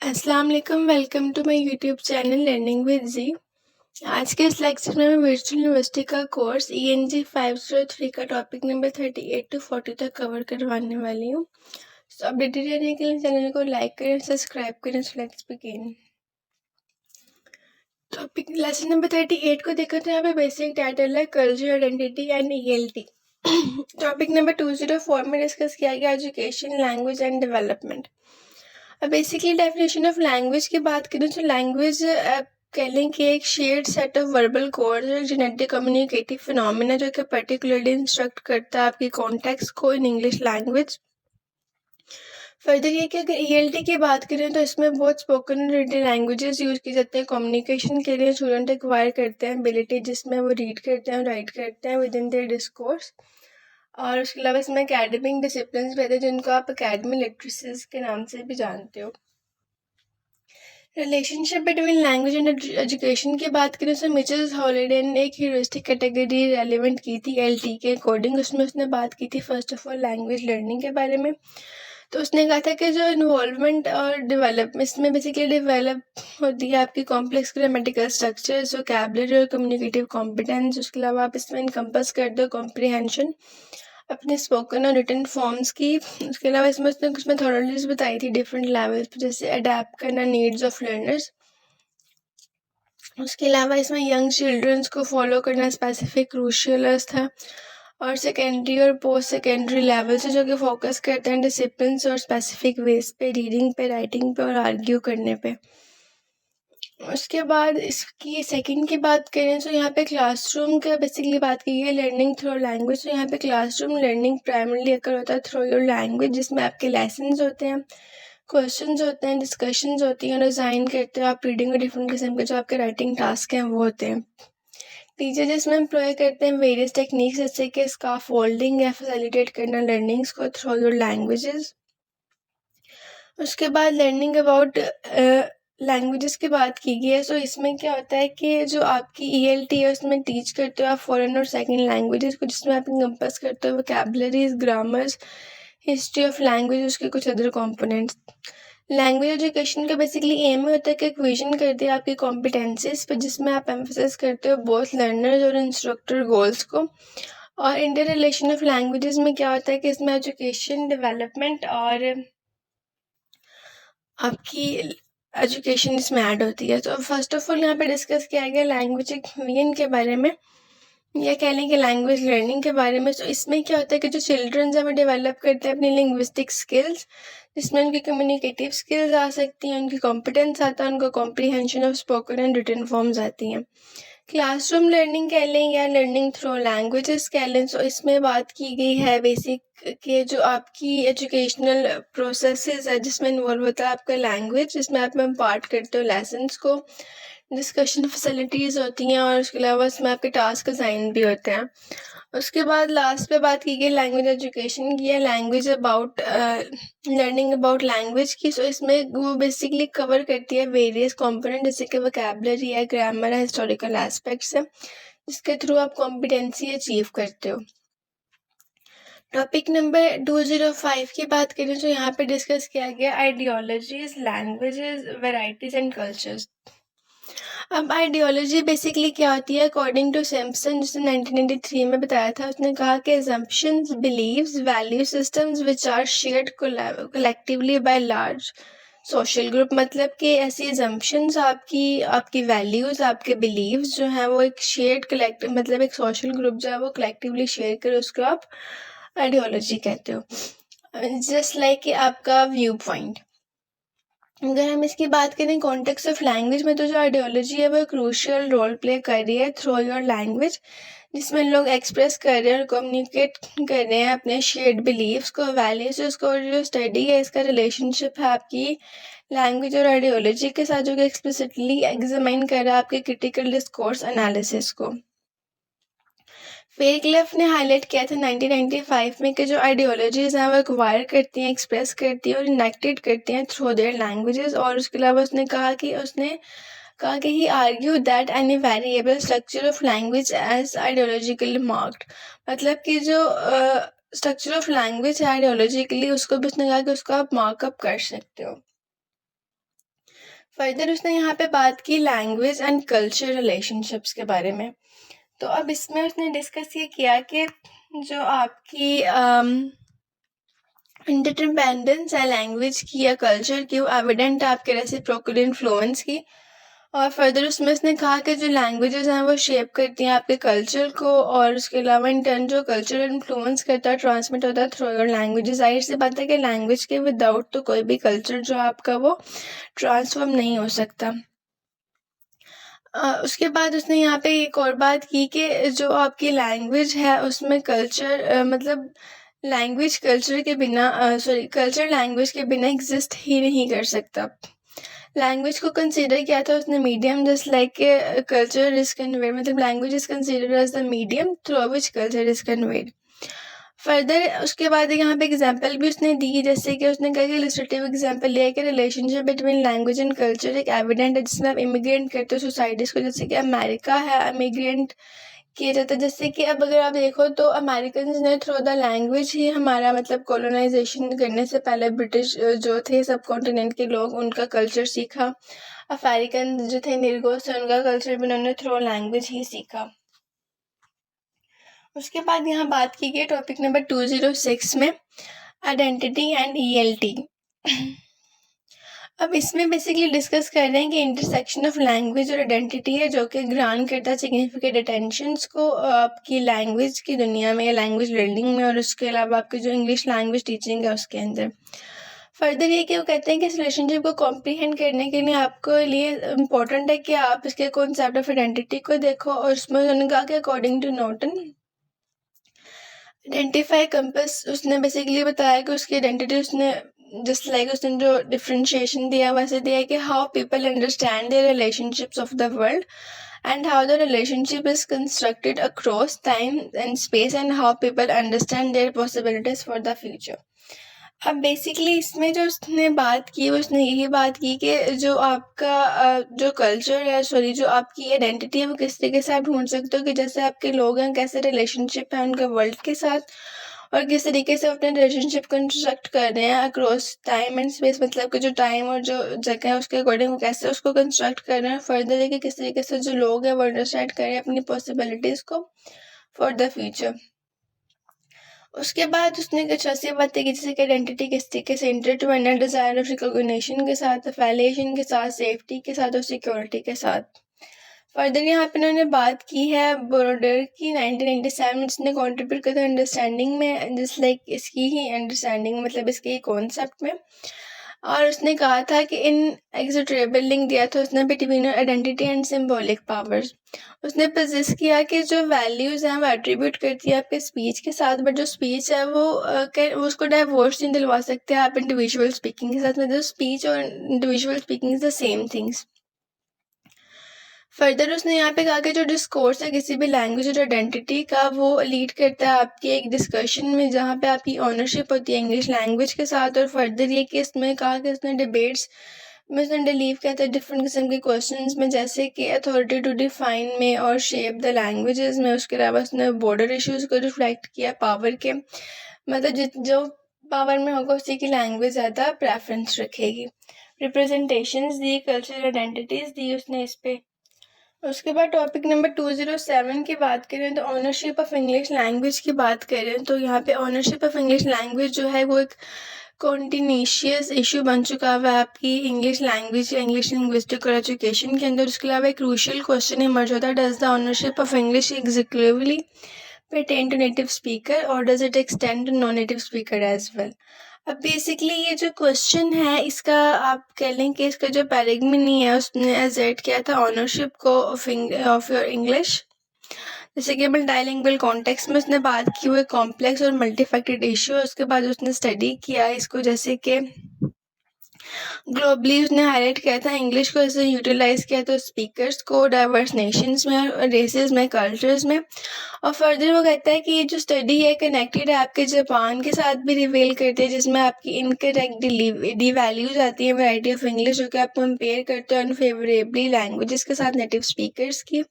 अस्सलाम वालेकुम, welcome to my YouTube channel learning with G. आज के इस लेक्चर में मैं वर्चुअल यूनिवर्सिटी का कोर्स ENG 503 का टॉपिक नंबर 38 to 40 तक कवर करवाने वाली हूँ। तो अपडेटेड रहने के लिए चैनल को लाइक करें, सब्सक्राइब करें। So let's begin. Topic lesson number 38 को देखो तो यहाँ पे बेसिक टाइटल है culture, identity and ELT। Topic number 204 में डिस्कस किया गया एजुकेशन, लैंग्वेज एंड डेवलपमेंट। अब बेसिकली डेफिनेशन ऑफ लैंग्वेज की बात करें तो लैंग्वेज कह लें कि एक shared set of verbal codes और जेनेटिक कम्युनिकेटिव फिनोमेना जो कि पर्टिकुलरली इंस्ट्रक्ट करता है आपकी कॉन्टेक्स्ट को इन इंग्लिश लैंग्वेज। फर्दर ये कि अगर ELT की बात करें तो इसमें बहुत स्पोकन और रिटन लैंग्वेजेस यूज़ की जाते हैं कम्युनिकेशन के लिए। स्टूडेंट एक्वायर करते हैं एबिलिटी जिसमें वो रीड करते हैं, राइट करते हैं विद इन देयर डिस्कोर्स। और उसके अलावा इसमें एकेडमिक डिसिप्लिन भी हैं जिनको आप एकेडमिक लिटरेसीज के नाम से भी जानते हो। Relationship between language and education की बात करें तो मिचेस हॉलिडे ने एक ह्यूरिस्टिक कैटेगरी रेलिवेंट की थी LT के अकॉर्डिंग। उसमें उसने बात की थी first of all language learning के बारे में। तो उसने कहा था कि जो इन्वॉल्वमेंट और डेवलप इसमें बेसिकली डेवलप होती है आपकी कॉम्प्लेक्स ग्रामेटिकल स्ट्रक्चर्स, वोकैबुलरी और कम्युनिकेटिव कॉम्पिटेंस। उसके अलावा आप इसमें इनकम्पस कर दो कॉम्प्रिहेंशन अपने स्पोकन और रिटन फॉर्म्स की। उसके अलावा इसमें उसने कुछ मेथोडोलॉजीज बताई थी डिफरेंट लेवल्स पर, जैसे अडेप्ट करना नीड्स ऑफ लर्नर्स। उसके अलावा इसमें यंग चिल्ड्रंस को फॉलो करना स्पेसिफिक क्रूशियलस था। और सेकेंडरी और पोस्ट सेकेंडरी लेवल से जो कि फोकस करते हैं डिसिप्लिन और स्पेसिफिक वेज पे, रीडिंग पे, राइटिंग पे और आर्ग्यू करने पे। उसके बाद इसकी सेकंड की बात करें तो यहाँ पे क्लासरूम का बेसिकली बात की है लर्निंग थ्रू लैंग्वेज। तो यहाँ पे क्लासरूम लर्निंग प्राइमरली अकर होता है थ्रू योर लैंग्वेज, जिसमें आपके लेसन्स होते हैं, क्वेश्चंस होते हैं, डिस्कशंस होती हैं, डिज़ाइन करते हो आप रीडिंग और डिफरेंट किस्म के जो आपके राइटिंग टास्क हैं वो होते हैं। टीचर जिसमें एम्प्लॉय करते हैं वेरियस टेक्निक्स जैसे कि स्काफोल्डिंग या फैसिलिटेट करना लर्निंग्स को थ्रू योर लैंग्वेजेस। उसके बाद लर्निंग अबाउट लैंग्वेजेस की बात की गई है। सो इसमें क्या होता है कि जो आपकी ELT है उसमें टीच करते हो आप फॉरेन और सेकंड लैंग्वेजेस को, जिसमें आप इनकम्पस करते हो vocabularies, grammars, history of language, उसके कुछ अदर कंपोनेंट्स। लैंग्वेज एजुकेशन का बेसिकली एम होता है कि एक विजन करते हैं आपकी कॉम्पिटेंसीज पर, जिसमें आप एम्फोसाइज करते हो बोथ लर्नर्स और इंस्ट्रक्टर गोल्स को। और इंटर रिलेशन ऑफ लैंग्वेजेस में क्या होता है कि इसमें एजुकेशन, डेवलपमेंट और आपकी एजुकेशन इसमें ऐड होती है। तो फर्स्ट ऑफ ऑल यहाँ पे डिस्कस किया गया लैंग्वेज एक्सपीरियंस के बारे में, या कह लें कि लैंग्वेज लर्निंग के बारे में। तो इसमें क्या होता है कि जो चिल्ड्रंस हैं वो डेवलप करते हैं अपनी लिंग्विस्टिक स्किल्स, जिसमें उनकी कम्युनिकेटिव स्किल्स आ सकती हैं, उनकी कॉम्पिटेंस आता है, उनको comprehension of spoken and written forms आती हैं। क्लासरूम लर्निंग कह लें या लर्निंग थ्रू लैंग्वेजेस कह लें, तो इसमें बात की गई है बेसिक के जो आपकी एजुकेशनल प्रोसेसेस है जिसमें इन्वॉल्व होता है आपका लैंग्वेज, जिसमें आप इम्पार्ट करते हो लेसन्स को, डिस्कशन फैसिलिटीज़ होती हैं और उसके अलावा इसमें आपके टास्क असाइन भी होते हैं। उसके बाद लास्ट पे बात की गई लैंग्वेज एजुकेशन की है, language about learning about language की। सो इसमें वो बेसिकली कवर करती है वेरियस कंपोनेंट जैसे कि वोकैबुलरी है, ग्रामर है, हिस्टोरिकल एस्पेक्ट्स है, जिसके थ्रू आप कॉम्पिटेंसी अचीव करते हो। टॉपिक नंबर 205 की बात करें तो यहाँ पे डिस्कस किया गया ideologies, languages, varieties and cultures. अब आइडियोलॉजी बेसिकली क्या होती है अकॉर्डिंग टू सैमसन, जिसने 1993 में बताया था। उसने कहा कि assumptions, beliefs, value systems which are shared collectively by large social group। मतलब कि ऐसी assumptions आपकी values, आपके beliefs जो हैं वो एक shared collective, मतलब एक social group जो है वो collectively share करे, उसको आप आइडियोलॉजी कहते हो। जस्ट लाइक कि आपका व्यू पॉइंट। अगर हम इसकी बात करें कॉन्टेक्स्ट ऑफ लैंग्वेज में, तो जो आइडियोलॉजी है वो क्रूशियल रोल प्ले कर रही है थ्रू योर लैंग्वेज, जिसमें लोग एक्सप्रेस कर रहे हैं और कम्युनिकेट कर रहे हैं अपने शेयर्ड बिलीव्स को, वैल्यूज को। और जो स्टडी है इसका रिलेशनशिप है आपकी लैंग्वेज और आइडियोलॉजी के साथ, जो कि एक्सप्लिसिटली एग्जामिन कर रहा है आपके क्रिटिकल डिस्कोर्स एनालिसिस को। फेयरक्लिफ ने हाईलाइट किया था 1995 में कि जो आइडियोलॉजीज हैं वो एक्वायर करती हैं, एक्सप्रेस करती हैं और इनेक्टेड करती हैं थ्रू देयर लैंग्वेजेस। और उसके अलावा उसने कहा कि he argue that any variable structure of language as ideologically marked. मतलब कि जो स्ट्रक्चर ऑफ लैंग्वेज है आइडियोलॉजिकली, उसको भी उसने कहा कि उसको आप मार्कअप कर सकते हो। फर्दर उसने यहाँ पे बात की लैंग्वेज एंड कल्चर रिलेशनशिप्स के बारे में। तो अब इसमें उसने डिस्कस ये किया कि जो आपकी इंटरडिपेंडेंस है लैंग्वेज की या कल्चर की, वो एविडेंट है आपके रेसिप्रोकल इन्फ्लुएंस की। और फर्दर उसमें उसने कहा कि जो लैंग्वेजेस हैं वो शेप करती हैं आपके कल्चर को, और उसके अलावा इन टर्न जो कल्चर इन्फ्लुएंस करता है ट्रांसमिट होता है थ्रू योर लैंग्वेजेस। जाहिर सी बात है कि लैंग्वेज के विदाउट तो कोई भी कल्चर जो आपका वो ट्रांसफॉर्म नहीं हो सकता। उसके बाद उसने यहाँ पे एक और बात की कि जो आपकी लैंग्वेज है उसमें कल्चर मतलब लैंग्वेज कल्चर के बिना कल्चर लैंग्वेज के बिना एग्जिस्ट ही नहीं कर सकता। लैंग्वेज को कंसीडर किया था उसने medium just like culture is conveyed, मतलब language is considered as the medium through which culture is conveyed. Further उसके बाद यहाँ पे एग्जांपल भी उसने दी, जैसे कि उसने कहा कि इलस्ट्रेटिव एग्जांपल लिया कि relationship between language and culture एक एविडेंट है जिसमें आप इमिग्रेंट करते हो सोसाइटीज़ को, जैसे कि अमेरिका है इमिग्रेंट किया जाता है। जैसे कि अब अगर आप देखो तो अमेरिकन ने थ्रू द लैंग्वेज ही हमारा मतलब कॉलोनाइजेशन करने से पहले ब्रिटिश जो थे सब कॉन्टिनेंट के लोग उनका कल्चर सीखा। अफ्रीकन जो थे निरगोस से उनका कल्चर भी उन्होंने थ्रू लैंग्वेज ही सीखा। उसके बाद यहाँ बात की गई टॉपिक नंबर 206 में आइडेंटिटी एंड ईएलटी। अब इसमें बेसिकली डिस्कस कर रहे हैं कि इंटरसेक्शन ऑफ लैंग्वेज और आइडेंटिटी है जो कि ग्रांट करता है सिग्निफिकेंट अटेंशंस को आपकी लैंग्वेज की दुनिया में या लैंग्वेज लर्निंग में, और उसके अलावा आपकी जो इंग्लिश लैंग्वेज टीचिंग है उसके अंदर। फर्दर ये कि वो कहते हैं कि इस रिलेशनशिप को कॉम्प्रीहेंड करने के लिए आपको लिए इम्पोर्टेंट है कि आप इसके कॉन्सेप्ट ऑफ आइडेंटिटी को देखो, और उसमें उन्होंने कहा कि according to Norton identify campus उसने बेसिकली बताया कि उसकी आइडेंटिटी उसने जस्ट लाइक उसने जो डिफ्रेंशिएशन दिया वैसे दिया है कि how people understand their relationships of the world and how the relationship is constructed across time and space and how people understand their possibilities for the future। अब basically इसमें जो उसने बात की उसने यही बात की कि जो आपका जो कल्चर है जो आपकी आइडेंटिटी है वो किस तरीके से आप ढूंढ सकते हो कि जैसे आपके लोग हैं कैसे रिलेशनशिप है उनके वर्ल्ड के साथ, और किस तरीके से अपने रिलेशनशिप कंस्ट्रक्ट कर रहे हैं अक्रॉस टाइम एंड स्पेस, मतलब कि जो टाइम और जो जगह है उसके अकॉर्डिंग कैसे उसको कंस्ट्रक्ट कर रहे हैं। फर्दर है कि किस तरीके से जो लोग हैं वो अंडरस्टैंड करें अपनी पॉसिबिलिटीज़ को फॉर द फ्यूचर। उसके बाद उसने कुछ ऐसी बातें की जैसे कि आइडेंटिटी किस तरीके से इंटरट्वाइंड है डिज़ायर ऑफ रिकॉग्निशन के साथ, एफिलिएशन के साथ, सेफ्टी के साथ और सिक्योरिटी के साथ। फर्दर यहाँ पे उन्होंने बात की है बोरोडर की 1997 इसने कॉन्ट्रीब्यूट किया था अंडरस्टैंडिंग में, जस्ट लाइक इसकी ही अंडरस्टैंडिंग मतलब इसके कॉन्सेप्ट में। और उसने कहा था कि इन एक्सट्रेबल लिंक दिया था उसने between identity and symbolic powers. उसने पोजेस किया कि जो वैल्यूज़ हैं वो एट्रीब्यूट करती है आपके स्पीच के साथ, बट जो स्पीच है वो उसको डाइवोर्स नहीं दिलवा सकते आप इंडिविजुअल स्पीकिंग के साथ, मतलब स्पीच और individual speaking is the same things. Further उसने यहाँ पे कहा कि जो डिस्कोर्स है किसी भी लैंग्वेज और आइडेंटिटी का वो लीड करता है आपकी एक डिस्कशन में जहाँ पे आपकी ऑनरशिप होती है इंग्लिश लैंग्वेज के साथ। और फर्दर ये कि इसमें कहा कि उसने डिबेट्स में उसने डिलीव किया था डिफरेंट किस्म के क्वेश्चंस में, जैसे कि अथॉरिटी टू डिफाइन में और शेप द लैंग्वेजेस में। उसके अलावा उसने बॉर्डर इश्यूज़ को रिफ्लेक्ट किया पावर के, मतलब जो पावर में होगा उसी की लैंग्वेज ज़्यादा प्रेफरेंस रखेगी। रिप्रेजेंटेशंस दी, कल्चरल आइडेंटिटीज़ दी उसने इस पे। उसके बाद टॉपिक नंबर 207 की बात करें तो ऑनरशिप ऑफ इंग्लिश लैंग्वेज की बात करें तो यहाँ पे ऑनरशिप ऑफ इंग्लिश लैंग्वेज जो है वो एक कॉन्टिन्यूशियस इशू बन चुका हुआ है आपकी इंग्लिश लैंग्वेज या इंग्लिश लिंग्विस्टिक और एजुकेशन के अंदर। उसके अलावा एक क्रूशियल क्वेश्चन इमर्ज होता है, does the ownership of English exclusively pertain to native speaker or does it extend to non-native speaker as well। अब बेसिकली ये जो क्वेश्चन है इसका आप कह लें कि इसका जो पैरागनी है उसने एजेट किया था ऑनरशिप को ऑफ योर इंग्लिश, जैसे कि मल्टीलिंगुअल कॉन्टेक्स्ट में उसने बात की हुई कॉम्प्लेक्स और मल्टीफैक्टेड इशू। उसके बाद उसने स्टडी किया इसको, जैसे कि ग्लोबली उसने हाईलाइट किया था इंग्लिश को ऐसे यूटिलाइज किया तो स्पीकर्स को डाइवर्स नेशंस में, रेसेस में, कल्चर्स में। और फर्दर वो कहता है कि ये जो स्टडी है कनेक्टेड है आपके जापान के साथ भी रिवील करते हैं जिसमें आपकी इनकरेक्ट डी वैल्यूज आती है वैरायटी ऑफ इंग्लिश जो कि आप कंपेयर करते हो अनफेवरेबली लैंग्वेजेस के साथ नेटिव स्पीकर्स की।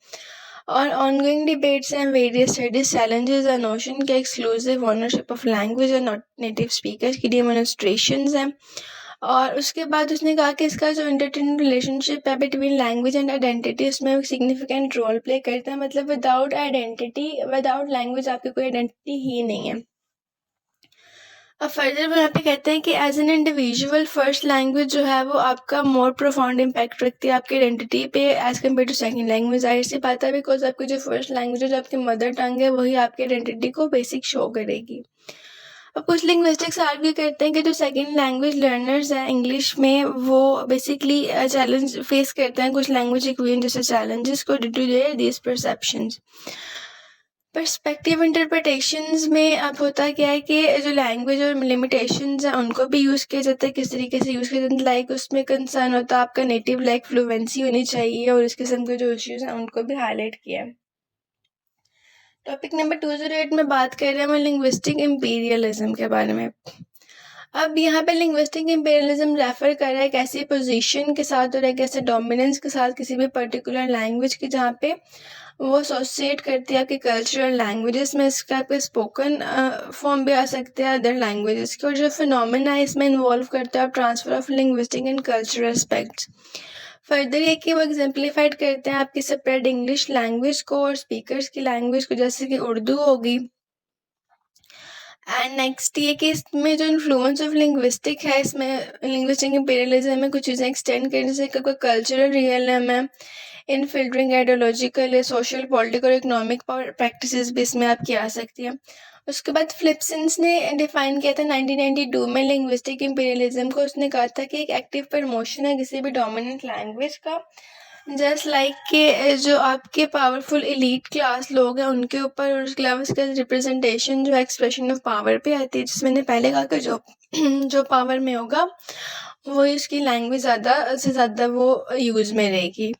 और ऑनगोइंग डिबेट्स हैं various studies challenges and notion के एक्सक्लूसिव ऑनरशिप ऑफ लैंग्वेज और नेटिव स्पीकर्स की डेमोन्स्ट्रेशंस हैं। और उसके बाद उसने कहा कि इसका जो एंटरटेनमेंट रिलेशनशिप है बिटवीन लैंग्वेज एंड आइडेंटिटी उसमें एक सिग्निफिकेंट रोल प्ले करता है। मतलब विदाउट आइडेंटिटी, विदाउट लैंग्वेज आपकी कोई आइडेंटिटी ही नहीं है। अब फर्दर वो यहाँ पे कहते हैं कि as an individual first language जो है वो आपका मोर प्रोफाउंड इम्पैक्ट रखती है आपकी आइडेंटिटी पे as compare to second language. जाहिर सी बात है, बिकॉज आपकी जो फर्स्ट लैंग्वेज है, जो आपकी मदर टंग है, वही आपकी आइडेंटिटी को बेसिक शो करेगी। अब कुछ लिंग्विस्टिक्स आर्ग्यू करते हैं कि जो सेकंड लैंग्वेज लर्नर्स हैं इंग्लिश में, वो बेसिकली चैलेंज फेस करते हैं कुछ लैंग्वेज इक्विवेलेंट जैसे चैलेंजेस को due to their these perceptions. Perspective interpretations में अब होता क्या है कि जो लैंग्वेज और लिमिटेशंस हैं उनको भी यूज़ किया जाता है। किस तरीके से यूज़ किया जाता है, लाइक उसमें कंसर्न होता है आपका नेटिव लाइक फ्लुएंसी होनी चाहिए, और इस किस्म के जो इश्यूज हैं उनको भी हाईलाइट किया है। टॉपिक नंबर 208 में बात कर रहे हैं हम लिंग्विस्टिक इम्पीरियलिज्म के बारे में। अब यहाँ पे लिंग्विस्टिक इम्पीरियलिज्म रेफर कर रहा है एक ऐसी पोजीशन के साथ और एक ऐसे डोमिनेंस के साथ किसी भी पर्टिकुलर लैंग्वेज की, जहाँ पे वो एसोसिएट करती है आपके कल्चरल लैंग्वेजेस में। इसका आपके स्पोकन फॉर्म भी आ सकते हैं अदर लैंग्वेजेस के, और जो फिनोमेना है इसमें इन्वॉल्व करता है transfer of linguistic and cultural aspects. Further ये कि वो एग्जाम्पलीफाइड करते हैं आपकी स्प्रेड इंग्लिश लैंग्वेज को और स्पीकर्स की लैंग्वेज को, जैसे कि उर्दू होगी। एंड नेक्स्ट ये कि इसमें जो इन्फ्लुएंस ऑफ लिंग्विस्टिक है, इसमें लिंग्विस्टिक इम्पीरियलिज्म में कुछ चीज़ें एक्सटेंड करने से कल्चरल रियलिज्म है in filtering ideological, social, political, economic practices भी इसमें आपकी आ सकती है। उसके बाद फ्लिप्सन्स ने डिफाइन किया था 1992 में लिंग्विस्टिक इम्पीरियलिज्म को। उसने कहा था कि एक एक्टिव प्रमोशन है किसी भी डोमिनेंट लैंग्वेज का, जस्ट लाइक के जो आपके पावरफुल एलीट क्लास लोग हैं उनके ऊपर, और उसके अलावा उसका रिप्रेजेंटेशन जो एक्सप्रेशन ऑफ पावर पे आती है, जिसमें मैंने पहले कहा कि जो पावर में होगा वो उसकी लैंग्वेज ज़्यादा से ज़्यादा वो यूज़ में रहेगी।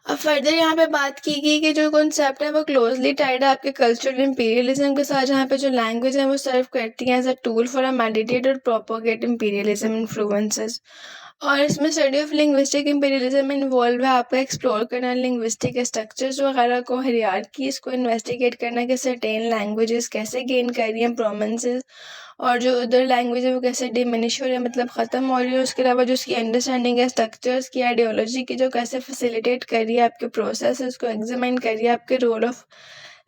अब फर्दर यहाँ पे बात की गई कि जो कॉन्सेप्ट है वो क्लोजली टाइड है आपके कल्चरल इम्पीरियलिज्म के साथ, जहाँ पे जो लैंग्वेज है वो सर्व करती है as a tool for a mediate और प्रोपोगेट इम्पीरियलिज्म इन्फ्लुएंसेस। और इसमें स्टडी ऑफ लिंग्विस्टिक इम्पीरियलिज्म में इन्वॉल्व है आपका एक्सप्लोर करना लिंग्विस्टिक स्ट्रक्चर्स वगैरह को, हायरार्कीज़ को इन्वेस्टिगेट करना कि सर्टेन लैंग्वेजेस कैसे गेन कर रही हैं प्रोमिनेंस, और जो अदर लैंग्वेज है वो कैसे डिमिनिश हो रही है, मतलब ख़त्म हो रही है। उसके अलावा जो उसकी अंडरस्टैंडिंग है स्ट्रक्चर्स की, आइडियोलॉजी की, जो कैसे फैसिलिटेट कर रही है आपके प्रोसेस, उसको एग्जामिन कर रही है आपके रोल ऑफ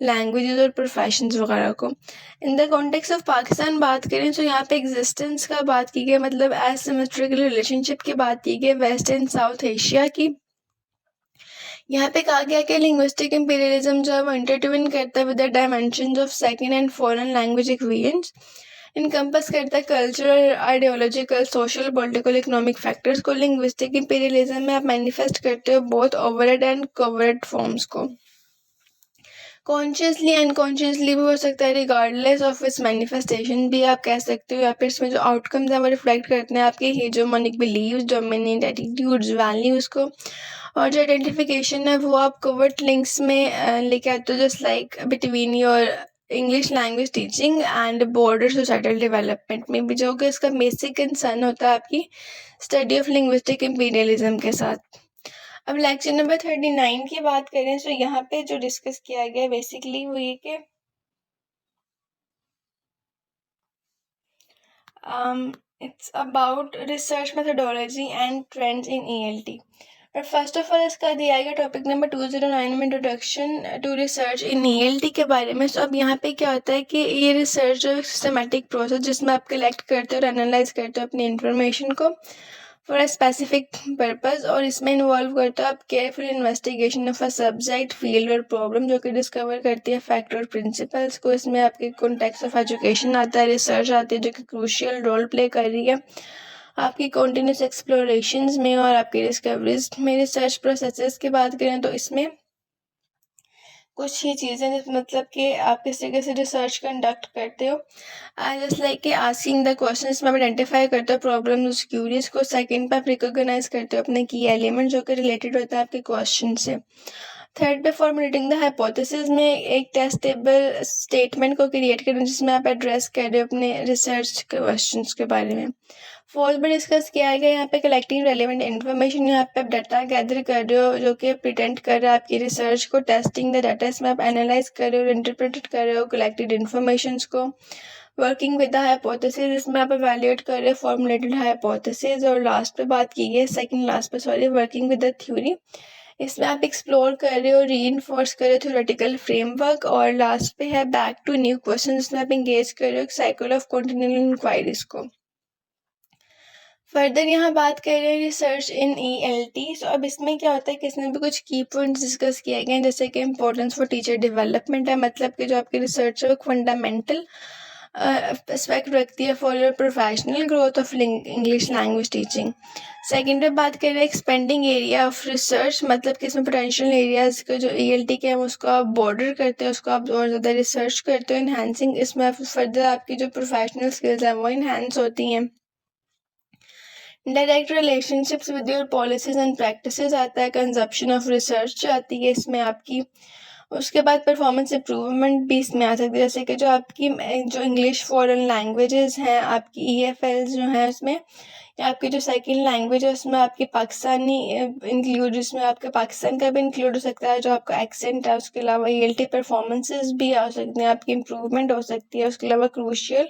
लैंग्वेजेस और प्रोफेशंस वगैरह को। In the context of Pakistan बात करें तो यहाँ पे एग्जिस्टेंस का बात की गई, मतलब एसिमेट्रिकल रिलेशनशिप की बात की गई वेस्ट एंड साउथ एशिया की। यहाँ पे कहा गया कि लिंग्विस्टिक इम्पीरियलिज्म जो है वो इंटरट्विन करता है with the dimensions of second and foreign language equivalents, encompass करता है cultural, ideological, social, political, economic factors को। लिंग्विस्टिक इम्पीरियलिज्म में आप मैनिफेस्ट करते हो both overt and covert forms को, कॉन्शियसली अनकॉन्शियसली भी हो सकता है, रिगार्डलेस ऑफ इट्स मैनिफेस्टेशन भी आप कह सकते हो, या फिर इसमें जो आउटकम्स हैं वो रिफ्लेक्ट करते हैं आपके हीजोमोनिक बिलीव्स, डोमिनेंट एटीट्यूड्स, वैल्यूज़ को। और जो आइडेंटिफिकेशन है वो आप कवर्ट लिंक्स में लेके आते हो, just like between your English language teaching and border societal development में भी, जो कि इसका बेसिक कंसर्न होता है आपकी स्टडी ऑफ लिंग्विस्टिक इम्पीरियलिज्म के साथ। अब लेक्चर नंबर 39 की बात करें तो यहाँ पे जो डिस्कस किया गया बेसिकली वो ये कि it's about research methodology and trends in ELT। और फर्स्ट ऑफ ऑल इसका दिया गया टॉपिक नंबर 209 में introduction to research in ELT के बारे में। तो अब यहाँ पे क्या होता है कि ये रिसर्च जो एक सिस्टमेटिक प्रोसेस जिसमें आप कलेक्ट करते हो और एनालाइज करते हो अपनी इंफॉर्मेशन को फॉर अ स्पेसिफिक पर्पस, और इसमें इन्वॉल्व करता है आप careful investigation of a subject, field और प्रॉब्लम, जो कि डिस्कवर करती है फैक्ट और प्रिंसिपल्स को। इसमें आपके कॉन्टेक्स्ट ऑफ एजुकेशन आता है, रिसर्च आती है जो कि क्रूशियल रोल प्ले कर रही है आपकी कॉन्टिन्यूस एक्सप्लोरेशंस में और आपकी डिस्कवरीज में। रिसर्च प्रोसेसेस की बात करें तो इसमें कुछ ही चीज़ें, मतलब कि आप किस तरीके से रिसर्च कंडक्ट करते हो, जस्ट लाइक कि आस्किंग द क्वेश्चन में आप आइडेंटिफाई करते हो प्रॉब्लम उस क्यूरीज को। सेकंड पे आप रिकॉग्नाइज करते हो अपने की एलिमेंट जो कि रिलेटेड होता है आपके क्वेश्चन से। थर्ड पे फॉर्मुलेटिंग द हाइपोथेसिस में एक टेस्टेबल स्टेटमेंट को क्रिएट करें जिसमें आप एड्रेस कर रहे हो अपने रिसर्च क्वेश्चंस के बारे में। फोर्थ में डिस्कस किया गया यहाँ पे कलेक्टिंग रेलिवेंट इन्फॉर्मेशन, यहाँ पे आप डाटा गैदर कर रहे हो जो कि प्रिटेंड कर रहा है आपकी रिसर्च को। टेस्टिंग द डाटा, इसमें आप एनालाइज कर रहे हो, इंटरप्रेट कर रहे हो कलेक्टेड इन्फॉर्मेशन को। वर्किंग विद द हाइपोथेसिस, इसमें आप एवेल्युएट कर रहे हैं फॉर्मुलेटेड हाइपोथेसिस। और लास्ट पे बात की है, सेकंड लास्ट पे sorry, working with the theory, इसमें आप एक्सप्लोर कर रहे हो, रीइंफोर्स कर रहे हो थ्योरेटिकल फ्रेमवर्क। और लास्ट पे है बैक टू न्यू क्वेश्चन, इसमें आप इंगेज कर रहे हो साइकिल ऑफ कॉन्टिन्यूअल इंक्वायरीज को। फर्दर यहाँ बात कर रहे हैं रिसर्च इन ELT। सो अब इसमें क्या होता है कि इसमें भी कुछ की पॉइंट्स डिस्कस किए गए हैं, जैसे कि इंपॉर्टेंस फॉर टीचर डेवलपमेंट है, मतलब कि जो आपकी रिसर्च है वो फंडामेंटल एस्पेक्ट रखती है for your professional growth of English language teaching. Second पे बात कर रहे हैं एक्सपेंडिंग एरिया ऑफ रिसर्च, मतलब कि इसमें पोटेंशियल एरियाज के जो ELT के हैं उसको आप बॉर्डर करते हैं, उसको आप और ज़्यादा रिसर्च करते हो। इन्हांसिंग, इसमें फर्दर आपकी जो प्रोफेशनल स्किल्स हैं वो इन्हांस होती हैं। Direct relationships with your policies and practices आता है, कंजप्शन ऑफ रिसर्च आती है इसमें आपकी। उसके बाद परफॉर्मेंस इम्प्रूवमेंट भी इसमें आ सकती है, जैसे कि जो आपकी जो इंग्लिश फॉरेन लैंग्वेजेस हैं आपकी EFLs जो हैं उसमें, या आपकी जो सेकंड लैंग्वेज है उसमें आपकी पाकिस्तानी इंक्लूड, जिसमें आपके पाकिस्तान का भी इंक्लूड हो सकता है, जो आपका एक्सेंट है। उसके अलावा ELT परफॉर्मेंसेस भी आ सकते हैं, आपकी इम्प्रूवमेंट हो सकती है। उसके अलावा क्रूशियल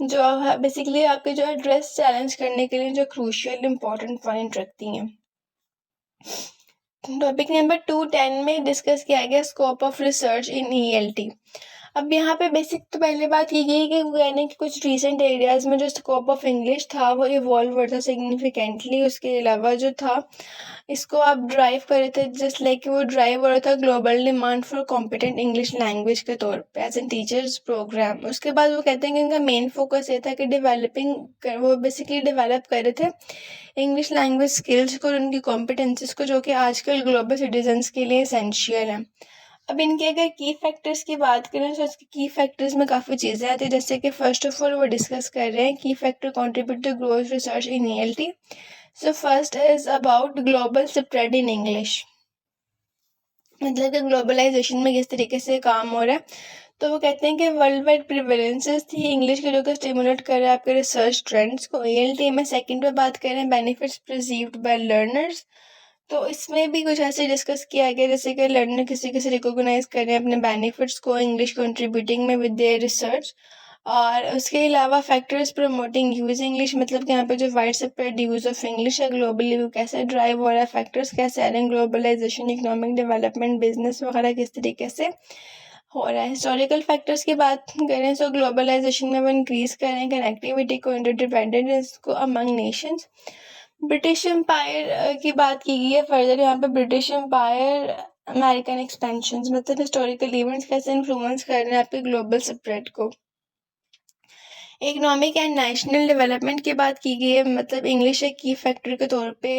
जो बेसिकली आपके जो एड्रेस चैलेंज करने के लिए जो क्रूशियल इंपॉर्टेंट पॉइंट रखती हैं। टॉपिक नंबर 210 में डिस्कस किया गया scope of research in ELT। अब यहाँ पे बेसिक तो पहले बात की गई कि कहने कि कुछ रीसेंट एरियाज में जो स्कोप ऑफ इंग्लिश था वो इवॉल्व हुआ था सिग्निफिकेंटली। उसके अलावा जो था इसको आप ड्राइव कर रहे थे, जस्ट लाइक वो ड्राइव हो रहा था global demand for competent English language के तौर पे एज एन टीचर्स प्रोग्राम। उसके बाद वो कहते हैं कि इनका मेन फोकस ये था कि वो बेसिकली डेवलप कर रहे थे इंग्लिश लैंग्वेज स्किल्स को और उनकी कॉम्पिटेंसीज को, जो कि आजकल ग्लोबल सिटीजन्स के लिए एसेंशियल हैं। अब इनके अगर की फैक्टर्स की बात करें तो इसके की फैक्टर्स में काफ़ी चीज़ें आती है, जैसे कि फर्स्ट ऑफ ऑल वो डिस्कस कर रहे हैं की factor contribute to growth research in ELT। So first is about global spread in English, मतलब कि ग्लोबलाइजेशन में किस तरीके से काम हो रहा है। तो वो कहते हैं कि वर्ल्ड वाइड प्रिवलेंसेस थी इंग्लिश के, जो कि स्टिमुलेट कर रहा है आपके रिसर्च ट्रेंड्स को। ELT में सेकंड पे बात करें बेनिफिट्स परसीव्ड बाय लर्नर्स, तो इसमें भी कुछ ऐसे डिस्कस किया गया जैसे कि लर्नर किसी किसी रिकॉग्नाइज करें अपने बेनिफिट्स को इंग्लिश कंट्रीब्यूटिंग में विद देयर रिसर्च। और उसके अलावा फैक्टर्स प्रमोटिंग यूज इंग्लिश, मतलब कि यहाँ पे जो wide spread use of English है ग्लोबली वो कैसे ड्राइव हो रहा है, फैक्टर्स कैसे आ रहे हैं, ग्लोबलाइजेशन, इकोनॉमिक डेवलपमेंट, बिजनेस वगैरह किस तरीके से हो रहा है। हिस्टोरिकल फैक्टर्स की बात करें तो ग्लोबलाइजेशन में वो इंक्रीज करें कनेक्टिविटी को, इंटरडिपेंडेंस को अमंग नेशंस। ब्रिटिश एम्पायर की बात की गई है फर्दर यहाँ पे, ब्रिटिश एम्पायर अमेरिकन एक्सपेंशन, मतलब हिस्टोरिकल इवेंट्स कैसे इन्फ्लुएंस कर रहे हैं आपके ग्लोबल स्प्रेड को। इकोनॉमिक एंड नेशनल डेवलपमेंट की बात की गई है, मतलब इंग्लिश एक की फैक्टर के तौर पे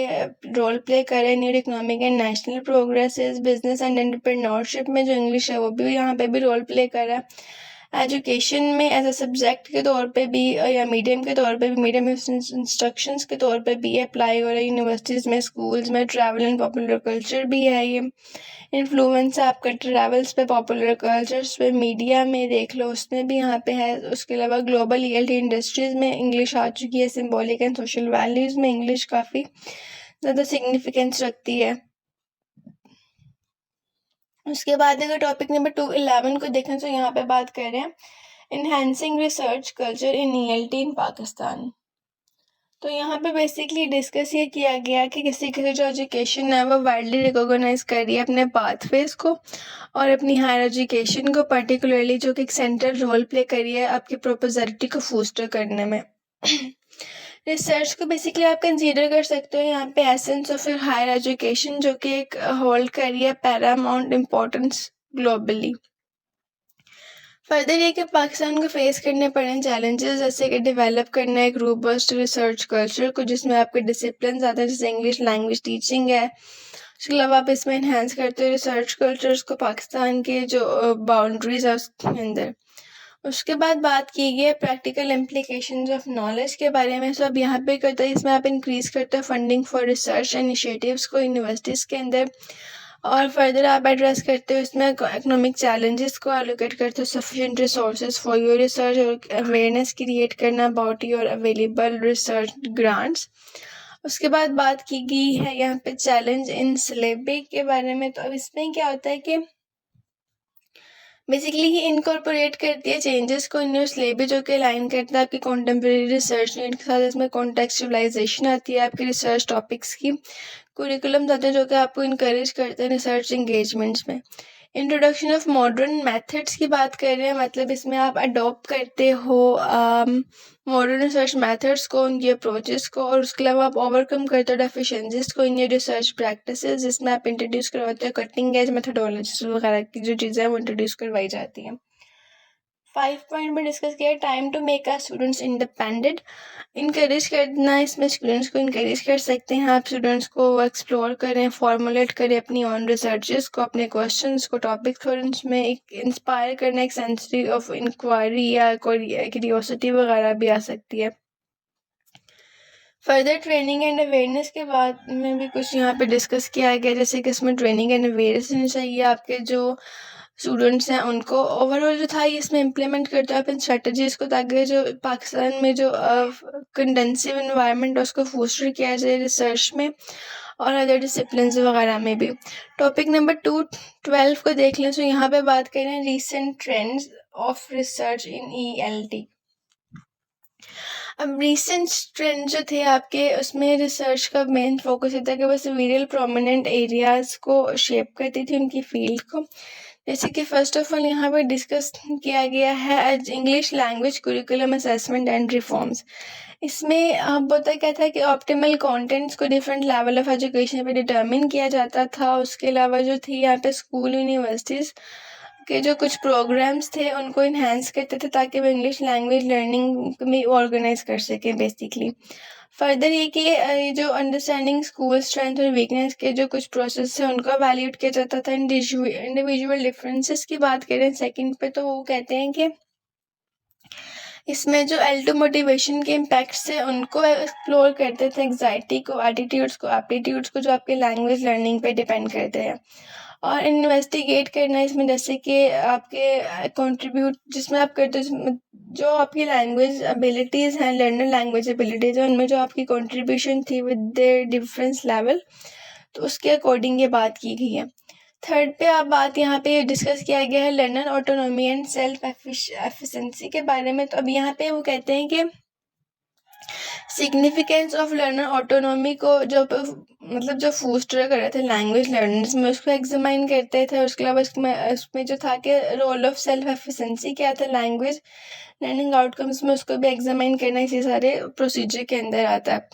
रोल प्ले कर रहे हैं new economic and national progresses. Business and entrepreneurship में जो इंग्लिश है वो भी यहाँ पे भी रोल प्ले कर रहा है। एजुकेशन में एज अ सब्जेक्ट के तौर पे भी या मीडियम के तौर पे भी, मीडियम इंस्ट्रक्शंस के तौर पे भी अप्लाई हो रहा है, यूनिवर्सिटीज़ में, स्कूल्स में। ट्रैवल एंड पॉपुलर कल्चर भी है, ये इन्फ्लुएंस है आपका ट्रैवल्स पे, पॉपुलर कल्चर्स पे, मीडिया में देख लो उसमें भी यहाँ पे है। उसके अलावा ग्लोबल ELT इंडस्ट्रीज़ में इंग्लिश आ चुकी है, सिंबॉलिक एंड सोशल वैल्यूज़ में इंग्लिश काफ़ी ज़्यादा सिग्निफिकेंस रखती है। उसके बाद अगर टॉपिक नंबर 211 को देखें तो यहाँ पे बात कर रहे हैं enhancing research culture in ELT इन पाकिस्तान। तो यहाँ पे बेसिकली डिस्कस ये किया गया कि किसी किसी जो एजुकेशन है वो वाइडली रिकॉग्नाइज कर रही है अपने पाथवेज को और अपनी हायर एजुकेशन को, पर्टिकुलरली जो कि एक सेंट्रल रोल प्ले कर रही है आपकी प्रोपोजरिटी को फोस्टर करने में। रिसर्च को बेसिकली आप कंसीडर कर सकते हो यहाँ पे एसेंस ऑफ हायर एजुकेशन, जो कि एक होल्ड कर रही है पैरामाउंट इम्पोर्टेंस ग्लोबली। फर्दर ये कि पाकिस्तान को फेस करने पड़े चैलेंजेस, जैसे कि डेवलप करना एक रोबस्ट रिसर्च कल्चर को जिसमें आपके डिसिप्लिन ज़्यादा है, जैसे इंग्लिश लैंग्वेज टीचिंग है। उसके अलावा आप इसमें इन्हेंस करते हो रिसर्च कल्चर्स को पाकिस्तान के जो बाउंड्रीज है उसके अंदर। उसके बाद बात की गई है प्रैक्टिकल इम्प्लीकेशंस ऑफ नॉलेज के बारे में। सब यहाँ पे करते हैं, इसमें आप इंक्रीज़ करते हो फंडिंग फॉर रिसर्च इनिशिएटिव्स को यूनिवर्सिटीज़ के अंदर। और फर्दर आप एड्रेस करते हो इसमें इकोनॉमिक चैलेंजेस को, एलोकेट करते हो sufficient resources for your research और अवेयरनेस क्रिएट करना about your available research grants. उसके बाद बात की गई है यहाँ पे चैलेंज इन सिलेबस के बारे में। तो अब इसमें क्या होता है कि बेसिकली ये इनकॉर्पोरेट करती है चेंजेस को इन सिलेबस जो कि अलाइन करता है आपकी कॉन्टेम्प्रेरी रिसर्च नीड के साथ। इसमें कॉन्टेक्चुअलाइजेशन आती है आपके रिसर्च टॉपिक्स की। कुरिकुलम आते हैं जो कि आपको इनकरेज करते हैं रिसर्च इंगेजमेंट्स में। इंट्रोडक्शन ऑफ मॉडर्न मेथड्स की बात कर रहे हैं, मतलब इसमें आप अडॉप्ट करते हो मॉडर्न रिसर्च मेथड्स को, उनकी अप्रोचेस को, और उसके अलावा आप ओवरकम करते हो डेफिशिएंसीज को इन ये रिसर्च प्रैक्टिसेस, जिसमें आप इंट्रोड्यूस करवाते हो कटिंग एज मेथडोलॉजीज वगैरह की जो चीज़ें हैं वो इंट्रोड्यूस करवाई जाती हैं। 5 पॉइंट में डिस्कस किया time to make our students independent. Encourage करना, इसमें स्टूडेंट्स को इनकरेज कर सकते हैं आप, स्टूडेंट्स को एक्सप्लोर करें, फॉर्मुलेट करें अपनी ऑन रिसर्चेस को, अपने क्वेश्चंस को, टॉपिक्स और उसमें एक इंस्पायर करना, एक सेंसरी ऑफ इंक्वायरी या क्यूरियोसिटी वगैरह भी आ सकती है। फर्दर ट्रेनिंग एंड अवेयरनेस के बाद में भी कुछ यहाँ पे डिस्कस किया गया, जैसे कि इसमें ट्रेनिंग एंड अवेयरनेस होनी चाहिए आपके जो स्टूडेंट्स हैं उनको। ओवरऑल जो था ये इसमें इम्प्लीमेंट करते हैं अपन स्ट्रेटजीज को, ताकि जो पाकिस्तान में जो कंडेंसिव इन्वायरमेंट है उसको फोस्टर किया जाए रिसर्च में और अदर डिसिप्लिन वगैरह में भी। टॉपिक नंबर 212 को देख लें तो यहाँ पे बात करें recent trends of research in ELT। अब रिसेंट ट्रेंड जो थे आपके उसमें रिसर्च का मेन फोकस था कि बस वीरियल प्रोमिनेंट एरियाज को शेप करती थी उनकी फील्ड को। जैसे कि फर्स्ट ऑफ ऑल यहाँ पर डिस्कस किया गया है English language curriculum assessment and reforms. इसमें होता क्या था कि ऑप्टिमल कंटेंट्स को डिफरेंट लेवल ऑफ एजुकेशन पे डिटरमिन किया जाता था। उसके अलावा जो थी यहाँ पे स्कूल यूनिवर्सिटीज़ के जो कुछ प्रोग्राम्स थे उनको इन्हेंस करते थे ताकि वो इंग्लिश लैंग्वेज लर्निंग में ऑर्गेनाइज कर सकें बेसिकली। फर्दर ये कि ये जो अंडरस्टैंडिंग स्कूल स्ट्रेंथ और वीकनेस के जो कुछ प्रोसेस है उनको वैल्यूएट किया जाता था। इंडिविजुअल डिफरेंसेस की बात करें सेकंड पे तो वो कहते हैं कि इसमें जो L2 मोटिवेशन के इम्पैक्ट्स है उनको एक्सप्लोर करते थे, एग्जाइटी को, एटीट्यूड्स को, एप्टीट्यूड्स को जो आपके लैंग्वेज लर्निंग पे डिपेंड करते हैं। और इन्वेस्टिगेट करना इसमें जैसे कि आपके कंट्रीब्यूट जिसमें आप करते हो जो आपकी लैंग्वेज एबिलिटीज़ हैं, लर्नर लैंग्वेज एबिलिटीज़ हैं, उनमें जो आपकी कंट्रीब्यूशन थी विद देयर डिफरेंस लेवल, तो उसके अकॉर्डिंग ये बात की गई है। थर्ड पे आप बात यहाँ पे डिस्कस किया गया है learner autonomy and self efficiency के बारे में। तो अब यहाँ पे वो कहते हैं कि सिग्निफिकेंस ऑफ लर्नर ऑटोनॉमी को जो मतलब जो फोस्टर कर रहे थे लैंग्वेज लर्नर्स में उसको एग्जामाइन करते थे। उसके अलावा उसमें जो था कि रोल ऑफ सेल्फ एफिशिएंसी क्या था लैंग्वेज लर्निंग आउटकम्स में, उसको भी एग्जामाइन करना इसी सारे प्रोसीजर के अंदर आता है।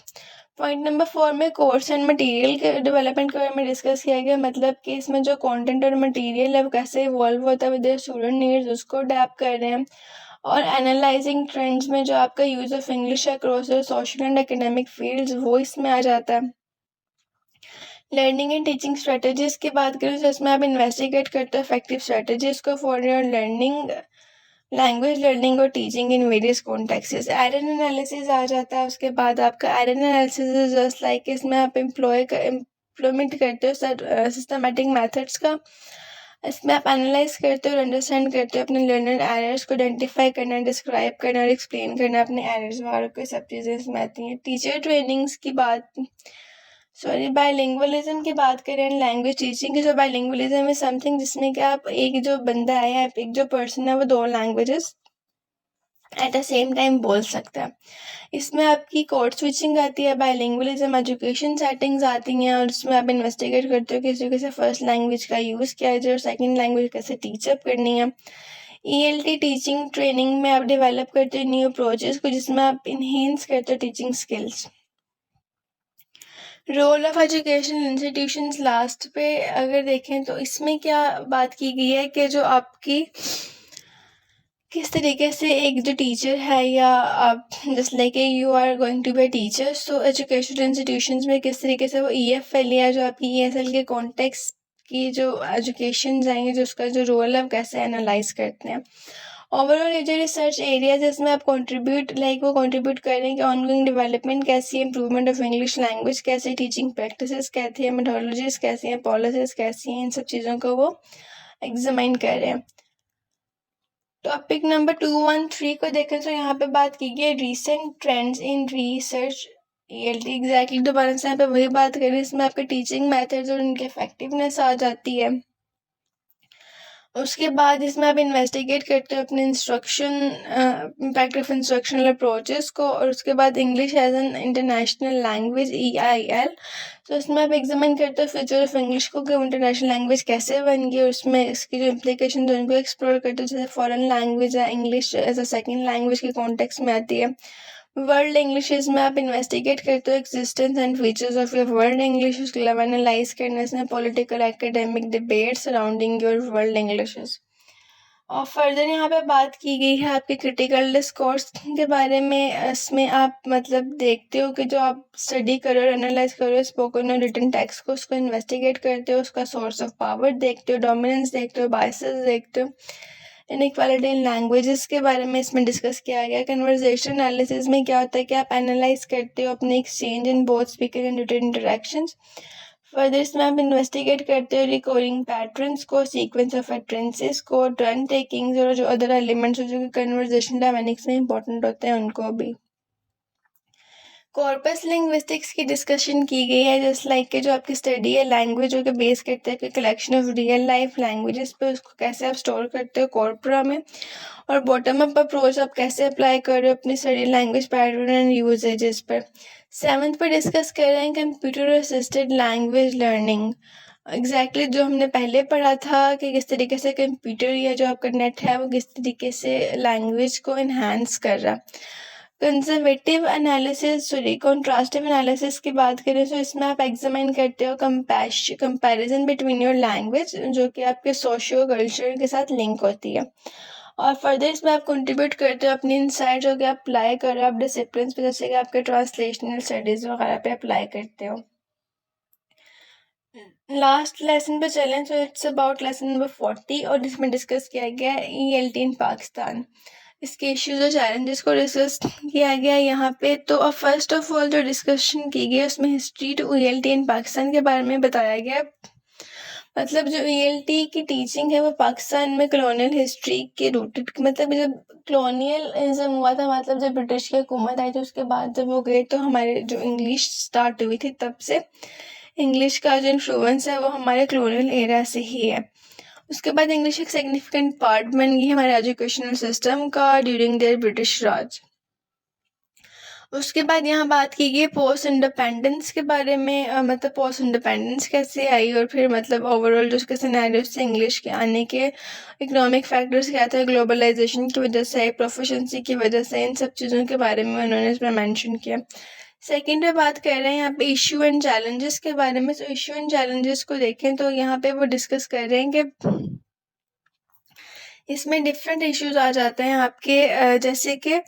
पॉइंट नंबर 4 में कोर्स एंड मटेरियल के डेवलपमेंट के बारे में डिस्कस किया गया, मतलब कि इसमें जो कंटेंट और मटेरियल है वो कैसे इवॉल्व होता है विद स्टूडेंट नीड्स, उसको अडेप्ट कर रहे हैं। और एनालाइजिंग ट्रेंड्स में जो आपका use of English across social and academic fields वो इसमें आ जाता है। लर्निंग एंड टीचिंग स्ट्रेटजीज की बात करें तो इसमें आप इन्वेस्टिगेट करते हो इफेक्टिव स्ट्रेटजीज को for your learning language learning और teaching in various contexts. Error analysis आ जाता है। उसके बाद आपका error analysis is just like इसमें आप इम्प्लॉयमेंट करते हो सिस्टमेटिक मेथड्स का। इसमें आप एनालाइज करते हो और अंडरस्टैंड करते हो अपने लर्नर एरर्स को आइडेंटिफाई करना, डिस्क्राइब करना और एक्सप्लेन करना अपने एरर्स वगैरह को, सब चीज़ें इसमें आती हैं। टीचर ट्रेनिंग्स की बात बायलिंगुअलिज्म की बात करें लैंग्वेज टीचिंग की, तो बायलिंगुअलिज्म इज समथिंग जिसमें कि आप एक जो बंदा है या एक जो पर्सन है वो 2 languages at the same time बोल सकता है। इसमें आपकी कोड स्विचिंग आती है, बायलिंगुअलिज्म एजुकेशन सेटिंग्स आती हैं और उसमें आप इन्वेस्टिगेट करते हो कि किसी से फर्स्ट लैंग्वेज का यूज़ किया जाए और सेकंड लैंग्वेज कैसे टीचअप करनी है। ELT टीचिंग ट्रेनिंग में आप डेवलप करते हो न्यू अप्रोचेस को जिसमें आप इन्हेंस करते हो teaching skills. Role of education institutions last पे अगर देखें तो इसमें क्या बात की गई है कि जो आपकी किस तरीके से एक जो टीचर है या आप just like you are going to be teacher, so education institutions में किस तरीके से वो EFL या जो आपकी ESL के कॉन्टेक्स्ट की जो एजुकेशन जाएंगे जो उसका जो रोल है वो कैसे एनालाइज करते हैं। ओवरऑल ये जो रिसर्च एरिया जिसमें आप वो कंट्रीब्यूट कर रहे हैं कि ऑनगोइंग डेवलपमेंट कैसी है, इंप्रूवमेंट ऑफ इंग्लिश लैंग्वेज कैसी, टीचिंग प्रैक्टिसेस कैसी है, मेथोडोलॉजीज कैसी हैं, पॉलिसीज कैसी हैं, इन सब चीज़ों को वो एग्जामाइन कर रहे हैं। टॉपिक नंबर 213 को देखें तो यहाँ पे बात की गई recent trends in research ELT। Exactly दोबारा से यहाँ पे वही बात करें, इसमें आपके टीचिंग मेथड्स और उनकी इफेक्टिवनेस आ जाती है। उसके बाद इसमें आप इन्वेस्टिगेट करते हो अपने इम्पैक्ट ऑफ इंस्ट्रक्शनल अप्रोचेस को, और उसके बाद English as an international language EIL। तो इसमें आप एग्जामिन करते हो फ्यूचर ऑफ इंग्लिश को कि इंटरनेशनल लैंग्वेज कैसे बन गई, और उसमें इसकी जो इम्प्लीकेशन है उनको एक्सप्लोर करते हो, जैसे फॉरेन लैंग्वेज है English as a second language के कॉन्टेक्स्ट में आती है। वर्ल्ड इंग्लिशेस में आप इन्वेस्टिगेट करते हो existence and features of your world English, उसके अलावा एनालाइज करने इसमें political academic debate surrounding your world Englishes. और फर्दर यहाँ पे बात की गई है आपके क्रिटिकल डिस्कोर्स के बारे में। इसमें आप मतलब देखते हो कि जो आप स्टडी करो और एनालाइज करो स्पोकन और रिटन टेक्स्ट को, उसको इन्वेस्टिगेट करते हो, उसका सोर्स ऑफ पावर देखते हो, डोमिनेंस देखते हो, बायसेस देखते हो, इनइक्वालिटी इन लैंग्वेजेस के बारे में इसमें डिस्कस किया गया। कन्वर्सेशन एनालिसिस में क्या होता है कि आप एनालाइज करते हो अपने exchange in both speaker and written interactions. Further इसमें आप इन्वेस्टिगेट करते हो रिकॉर्डिंग पैटर्न्स को, सीक्वेंस ऑफ अटरेंसेस को, टर्न टेकिंग्स और जो अदर एलिमेंट्स जो कि कन्वर्सेशन डायनामिक्स में इंपॉर्टेंट होते हैं उनको भी। कॉर्पस लिंग्विस्टिक्स की डिस्कशन की गई है, जस्ट लाइक के जो आपकी स्टडी है लैंग्वेज के बेस करते हैं collection of real life languages पे, उसको कैसे आप स्टोर करते हो कॉर्परा में, और बॉटम अप अप्रोच आप कैसे अप्लाई कर रहे हो अपनी study language pattern and usages पर। 7th पे डिस्कस कर रहे हैं computer assisted language learning. Exactly जो हमने पहले पढ़ा था कि किस तरीके से कंप्यूटर या जो आपका नेट है वो किस तरीके से लैंग्वेज को इन्हांस कर रहा। कंजर्वेटिव एनालिसिस कॉन्ट्रास्टिव एनालिसिस की बात करें तो इसमें आप एग्जामिन करते हो कंपैरिजन बिटवीन योर लैंग्वेज जो कि आपके सोशियो कल्चर के साथ लिंक होती है, और फर्दर इसमें आप कंट्रीब्यूट करते हो अपनी इनसाइट जो कि आप अप्लाई कर रहे हो आप डिसिप्लिन पे, जैसे कि आपके ट्रांसलेशनल स्टडीज वगैरह पे अप्लाई करते हो। लास्ट लेसन पे चलें तो इट्स अबाउट लेसन नंबर 40, और इसमें डिस्कस किया गया है ELT इन पाकिस्तान, इसके इश्यूज और चैलेंजेस को डिस्कस किया गया यहाँ पे। तो फर्स्ट ऑफ ऑल जो डिस्कशन की गई उसमें हिस्ट्री टू ELT इन पाकिस्तान के बारे में बताया गया। मतलब जो ELT की टीचिंग है वो पाकिस्तान में कॉलोनियल हिस्ट्री के रूटेड, मतलब जब कॉलोनियलिज्म हुआ था, मतलब जब ब्रिटिश की हुकूमत आई थी उसके बाद जब वो गए तो हमारे जो इंग्लिश स्टार्ट हुई थी तब से इंग्लिश का जो इन्फ्लुएंस है वो हमारे कॉलोनियल एरा से ही है। उसके बाद इंग्लिश एक सिग्निफिकेंट पार्ट बन गई हमारे एजुकेशनल सिस्टम का ड्यूरिंग देयर ब्रिटिश राज। उसके बाद यहाँ बात की गई पोस्ट इंडिपेंडेंस के बारे में, मतलब पोस्ट इंडिपेंडेंस कैसे आई, और फिर मतलब ओवरऑल जो उसके सिनेरियोस से इंग्लिश के आने के इकोनॉमिक फैक्टर्स क्या थे, ग्लोबलाइजेशन की वजह से, प्रोफिशिएंसी की वजह से, इन सब चीज़ों के बारे में उन्होंने इसमें मेंशन किया। सेकेंड पे बात कर रहे हैं यहाँ पे इशू एंड चैलेंजेस के बारे में। तो इशू एंड चैलेंजेस को देखें तो यहाँ पे वो डिस्कस कर रहे हैं कि इसमें डिफरेंट इश्यूज आ जाते हैं आपके, जैसे कि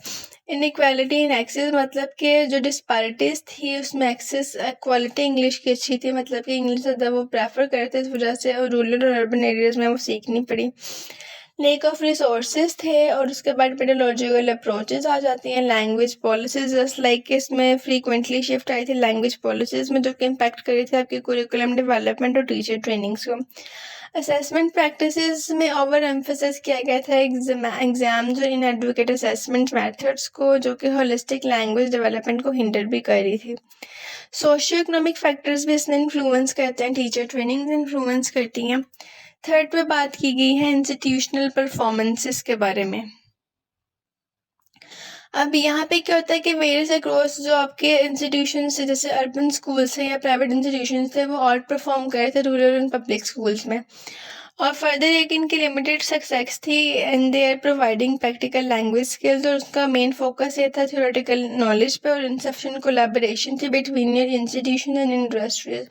इनइक्वालिटी इन एक्सेस, मतलब कि जो डिस्पैरिटीज़ थी उसमें एक्सेस क्वालिटी इंग्लिश की अच्छी थी, मतलब कि इंग्लिश ज़्यादा वो प्रेफर करते इस वजह से, और रूरल और अर्बन एरियाज़ में वो सीखनी पड़ी। लेक ऑफ रिसोर्सेज थे, और उसके बाद पेडोलॉजिकल अप्रोचेस आ जाती हैं। लैंग्वेज पॉलिसीज जस्ट लाइक इसमें फ्रीक्वेंटली शिफ्ट आई थी लैंग्वेज पॉलिसीज में, जो कि इम्पैक्ट करी थी आपकी कुरिकुलम डेवलपमेंट और टीचर ट्रेनिंग्स को। असेसमेंट प्रैक्टिसेस में ओवर एम्फोसिस किया गया था एग्जाम्स और इनएडवोकेट असेसमेंट मेथड्स को, जो कि होलिस्टिक लैंग्वेज डेवलपमेंट को हिंडर भी कर रही थी। सोशियो इकोनॉमिक फैक्टर्स भी इसमें इन्फ्लुएंस करते हैं, टीचर ट्रेनिंग इन्फ्लुएंस करती हैं। थर्ड पे बात की गई है इंस्टीट्यूशनल परफॉर्मेंसेस के बारे में। अब यहाँ पे क्या होता है कि वेरियस अक्रॉस जो आपके इंस्टीट्यूशन से, जैसे अर्बन स्कूल्स हैं या प्राइवेट इंस्टीट्यूशन थे, वो आउट परफॉर्म करे थे रूरल एंड पब्लिक स्कूल्स में। और फर्दर एक इनकी लिमिटेड सक्सेस थी and they are providing practical language skills, और उसका मेन फोकस ये था थ्योरेटिकल नॉलेज पे, और इनसफिशिएंट कोलैबोरेशन थी between your institution and industries.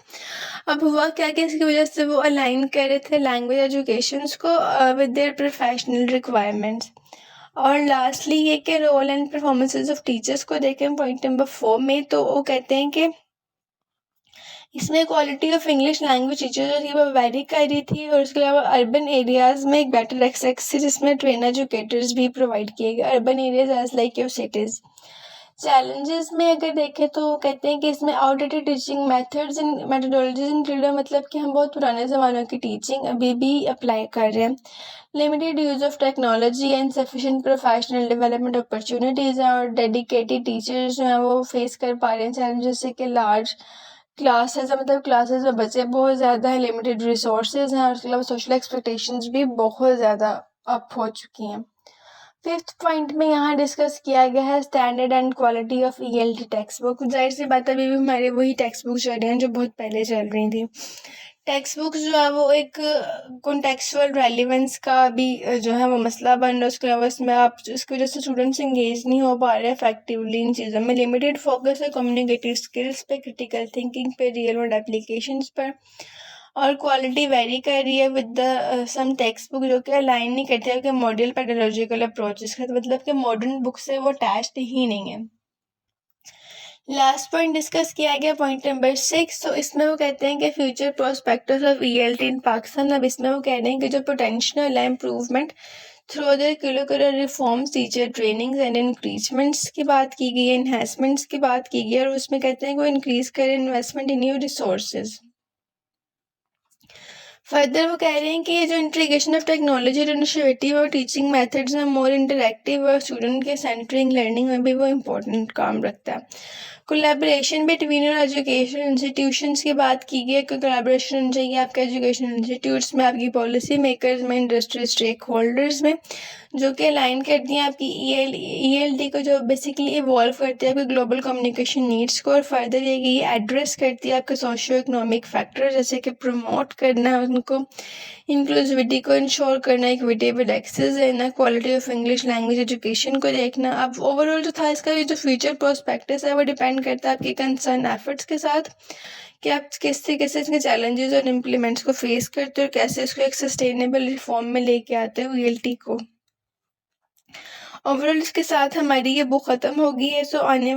अब हुआ क्या कि इसकी वजह से वो अलाइन कर रहे थे लैंग्वेज एजुकेशंस को विद देयर प्रोफेशनल रिक्वायरमेंट्स। और लास्टली ये कि role and performances of teachers को देखें पॉइंट नंबर 4 में, तो वो कहते हैं कि इसमें quality of English language teacher जो थी वो वेरी कर रही थी, और उसके अलावा अर्बन एरियाज़ में एक बेटर एक्सेस थी जिसमें ट्रेन एजुकेटर्स भी प्रोवाइड किए गए, urban areas as like your cities. Challenges में अगर देखें तो कहते हैं कि इसमें outdated teaching methods and methodologies include, मतलब कि हम बहुत पुराने ज़मानों की टीचिंग अभी भी अप्लाई कर रहे हैं। Limited use of technology and sufficient professional development opportunities, और डेडिकेटेड टीचर्स जो हैं वो फेस कर पा रहे हैं चैलेंजेस से कि लार्ज क्लासेस है, मतलब क्लासेस में बच्चे बहुत ज़्यादा हैं, लिमिटेड रिसोर्सेज हैं, और उसके अलावा सोशल एक्सपेक्टेशंस भी बहुत ज़्यादा अप हो चुकी हैं। फिफ्थ पॉइंट में यहाँ डिस्कस किया गया है standard and quality of ELT textbook. जाहिर सी बात है अभी भी हमारे वही टेक्स्ट बुक चल रही हैं जो बहुत पहले चल रही थी। टेक्स्ट बुक्स जो है वो एक कॉन्टेक्चुअल रेलिवेंस का भी जो है वो मसला बन रहा है। उसके अलावा इसमें आप इसकी वजह से स्टूडेंट्स इंगेज नहीं हो पा रहे इफेक्टिवली इन चीज़ों में। लिमिटेड फोकस है कम्युनिकेटिव स्किल्स पे, क्रिटिकल थिंकिंग पे, रियल वर्ल्ड एप्लीकेशंस पर, और क्वालिटी वेरी कर रही है with the some text book जो कि अलाइन नहीं करते हैं कि मॉडल पेडालॉजिकल अप्रोचेस का, मतलब कि मॉडर्न बुक से वो अटैच्ड ही नहीं है। लास्ट पॉइंट डिस्कस किया गया पॉइंट नंबर 6। तो इसमें वो कहते हैं कि फ्यूचर प्रोस्पेक्टस ऑफ ईएलटी इन पाकिस्तान। अब इसमें वो कह रहे हैं कि जो पोटेंशियल है improvement through other curricular reforms, teacher trainings and increments की बात की गई है, इन्हेंसमेंट्स की बात की गई है, और उसमें कहते हैं कि वो इंक्रीज करें इन्वेस्टमेंट इन न्यू रिसोर्सेज। फर्दर वो कह रहे हैं कि ये जो इंटीग्रेशन ऑफ टेक्नोलॉजी और इनिशिएटिव और टीचिंग मेथड्स में मोर इंटरैक्टिव और स्टूडेंट के सेंटरिंग लर्निंग में भी वो इम्पोर्टेंट काम रखता है। कोलैबोरेशन बिटवीन एजुकेशन इंस्टीट्यूशंस की बात की गई है कि कोलैबोरेशन होनी चाहिए आपके एजुकेशन इंस्टीट्यूट्स में, आपकी पॉलिसी मेकर्स में, इंडस्ट्री स्टेक होल्डर्स में, जो कि अलाइन करती हैं आपकी ईएलटी को, जो बेसिकली इवॉल्व करती है आपके ग्लोबल कम्युनिकेशन नीड्स को, और फर्दर ये एड्रेस करती है आपके सोशियो इकोनॉमिक फैक्टर जैसे कि प्रमोट करना है उनको, इंक्लूसिविटी को इंश्योर करना, इक्विटेबल एक्सेस देना, quality of English language education को देखना। अब ओवरऑल जो था इसका ये जो फ्यूचर प्रोस्पेक्टस है वो डिपेंड करता है आपके कंसर्न एफर्ट्स के साथ कि आप किस तरीके से इसके चैलेंजेस और इम्प्लीमेंट्स को फेस करते हो और कैसे इसको एक सस्टेनेबल रिफॉर्म में लेके आते हो ईएलटी को। ओवरऑल इसके साथ हमारी ये बुक ख़त्म होगी है। सो आने